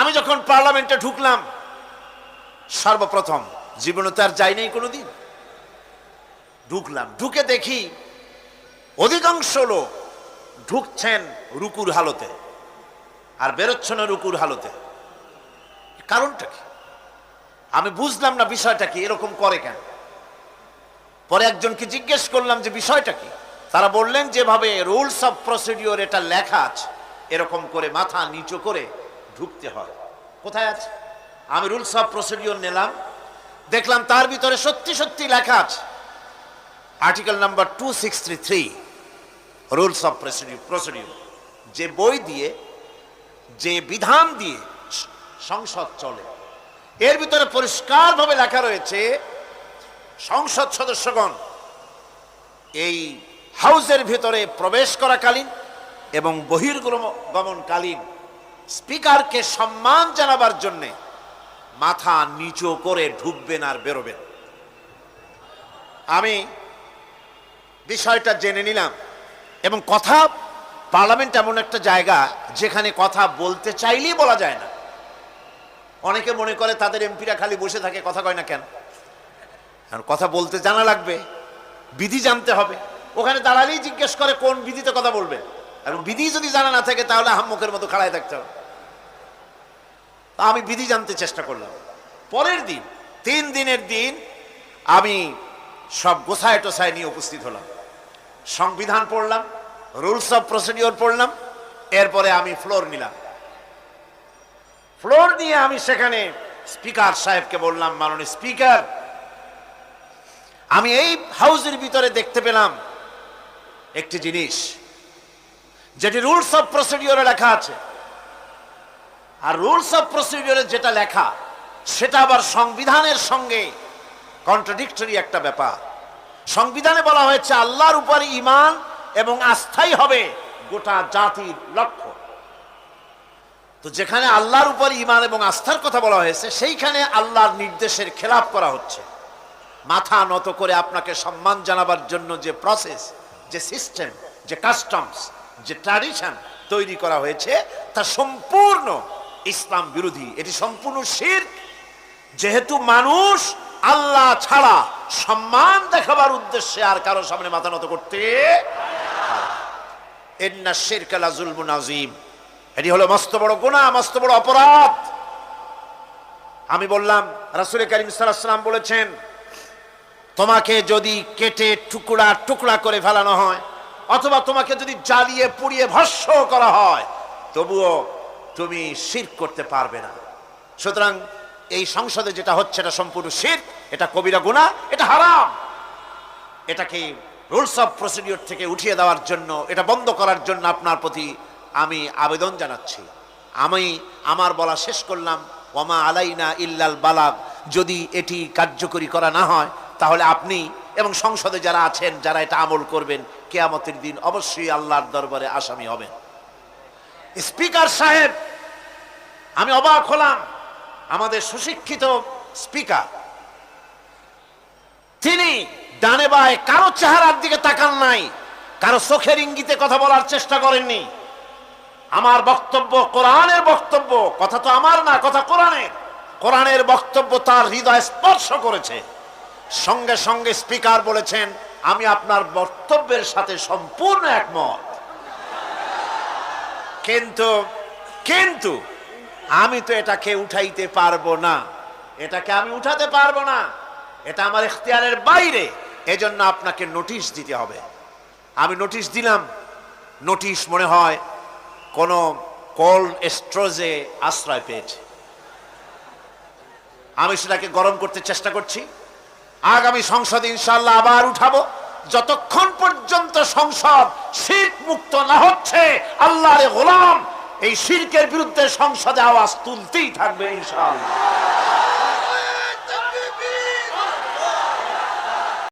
আমি যখন পার্লামেন্টে ঢুকলাম, সর্বপ্রথম, জীবনে তো আর যাই নাই কোনোদিন, ঢুকলাম, ঢুকে দেখি অধিকাংশ লোক ঢুকছেন রুকুর হালতে আর বেরোচ্ছেন রুকুর হালতে। কারণটা কি আমি বুঝলাম না, বিষয়টা কি, এরকম করে কেন? পরে একজনকে জিজ্ঞেস করলাম যে বিষয়টা কি। তারা বললেন যেভাবে রুলস অফ প্রসিডিওর এটা লেখা আছে, এরকম করে মাথা নিচু করে ঢুকতে হয়। কোথায় আছে? আমি রুলস অফ প্রসিডিওর নিলাম, দেখলাম তার ভিতরে সত্যি সত্যি লেখা আছে, article number 263, rules of procedure, যে বই দিয়ে, যে বিধান দিয়ে সংসদ চলে, এর ভিতরে পরিষ্কারভাবে লেখা রয়েছে সংসদ সদস্যগণ এই হাউসের ভিতরে প্রবেশ করাকালীন এবং বহির্গমনকালীন স্পিকারকে সম্মান জানাবার জন্য মাথা নিচু করে ঢুকবেন আর বেরোবেন। আমি বিষয়টা জেনে নিলাম এবং কথা, পার্লামেন্ট এমন একটা জায়গা যেখানে কথা বলতে চাইলেই বলা যায় না। অনেকে মনে করে তাদের এমপিরা খালি বসে থাকে, কথা কয় না কেন? কারণ কথা বলতে জানা লাগবে, বিধি জানতে হবে। ওখানে দাঁড়ালেই জিজ্ঞেস করে কোন বিধিতে কথা বলবে, এবং বিধি যদি জানা না থাকে তাহলে আহাম্মকের মতো খাড়ায় থাকতে হবে। আমি বিধি জানতে চেষ্টা করলাম। পরের দিন, 3 দিনের দিন, আমি সব গোছায় টোছায় নিয়ে উপস্থিত হলাম, সংবিধান পড়লাম, রুলস অফ প্রসিডিওর পড়লাম, এরপরে আমি ফ্লোর নিলাম। ফ্লোর নিয়ে আমি সেখানে স্পিকার সাহেবকে বললাম, মাননীয় স্পিকার, আমি এই হাউসের ভিতরে দেখতে পেলাম একটি জিনিস যেটি রুলস অফ প্রসিডিওরে লেখা আছে, আর রুলস অফ প্রসিডিওরে যেটা লেখা সেটা আবার সংবিধানের সঙ্গে কন্ট্রাডিক্টরি একটা ব্যাপার। সংবিধানে বলা হয়েছে আল্লাহর উপর ঈমান এবং আস্থাই হবে গোটা জাতির লক্ষ্য। তো যেখানে আল্লাহর উপর ঈমান এবং আস্থার কথা বলা হয়েছে, সেইখানে আল্লাহর নির্দেশের খেলাপ করা হচ্ছে। মাথা নত করে আপনাকে সম্মান জানাবার জন্য যে প্রসেস, যে সিস্টেম, যে কাস্টমস, যে ট্র্যাডিশন তৈরি করা হয়েছে, তা সম্পূর্ণ ইসলাম বিরোধী, এটি সম্পূর্ণ শিরক। যেহেতু মানুষ আল্লাহ ছাড়া সম্মান দেখাবার উদ্দেশ্যে আর কারো সামনে মাথা নত করতে, ইন্না শিরকা লাযুলমুন আযীম, এটি হলো মস্ত বড় গুনাহ, মস্ত বড় অপরাধ। আমি বললাম, রাসূল কারীম সাল্লাল্লাহু আলাইহি ওয়াসাল্লাম বলেছেন, তোমাকে যদি কেটে টুকরা টুকরা করে ফেলানো হয়, অথবা তোমাকে যদি জ্বালিয়ে পুড়িয়ে ভস্ম করা হয়, তবুও তুমি শিরক করতে পারবে না। সুতরাং এই সংসদে যেটা হচ্ছে এটা সম্পূর্ণ শিরক, এটা কবিরা গুনাহ, এটা হারাম। এটাকে রুলস অফ প্রসিডিওর থেকে উঠিয়ে দেওয়ার জন্য, এটা বন্ধ করার জন্য আপনার প্রতি আমি আবেদন জানাচ্ছি। আমি আমার বলা শেষ করলাম, ওয়ামা আলাইনা ইল্লাল বালাগ। যদি এটি কার্যকরী করা না হয়, তাহলে আপনি এবং সংসদে যারা আছেন, যারা এটা আমল করবেন, কিয়ামতের দিন অবশ্যই আল্লাহর দরবারে আসামি হবেন। স্পিকার সাহেব, আমি অবাক হলাম, আমাদের সুশিক্ষিত স্পিকার, তিনি ডানে বায়ে কারো চেহারার দিকে তাকান নাই, কারো চোখের ইঙ্গিতে কথা বলার চেষ্টা করেননি। আমার বক্তব্য কোরআনের বক্তব্য, কথা তো আমার না, কথা কোরআনের। কোরআনের বক্তব্য তার হৃদয় স্পর্শ করেছে। সঙ্গে সঙ্গে স্পিকার বলেছেন, আমি আপনার বক্তব্যের সাথে সম্পূর্ণ একমত, কিন্তু আমি তো এটাকে উঠাইতে পারবো না, এটাকে আমি উঠাতে পারবো না, এটা আমার ইখতিয়ারের বাইরে, এজন্য আপনাকে নোটিশ দিতে হবে। আমি নোটিশ দিলাম। নোটিশ মনে হয় কোন কোল্ড স্টোরেজে আশ্রয় পেয়েছে। আমি সেটাকে গরম করতে চেষ্টা করছি। আগামী সংসদে ইনশাআল্লাহ আবার উঠাবো, যতক্ষণ পর্যন্ত সংসদ শিরক মুক্ত না হচ্ছে। আল্লাহর গোলাম এই শিরকের বিরুদ্ধে সংসদে আওয়াজ তুলতেই থাকবে ইনশাআল্লাহ।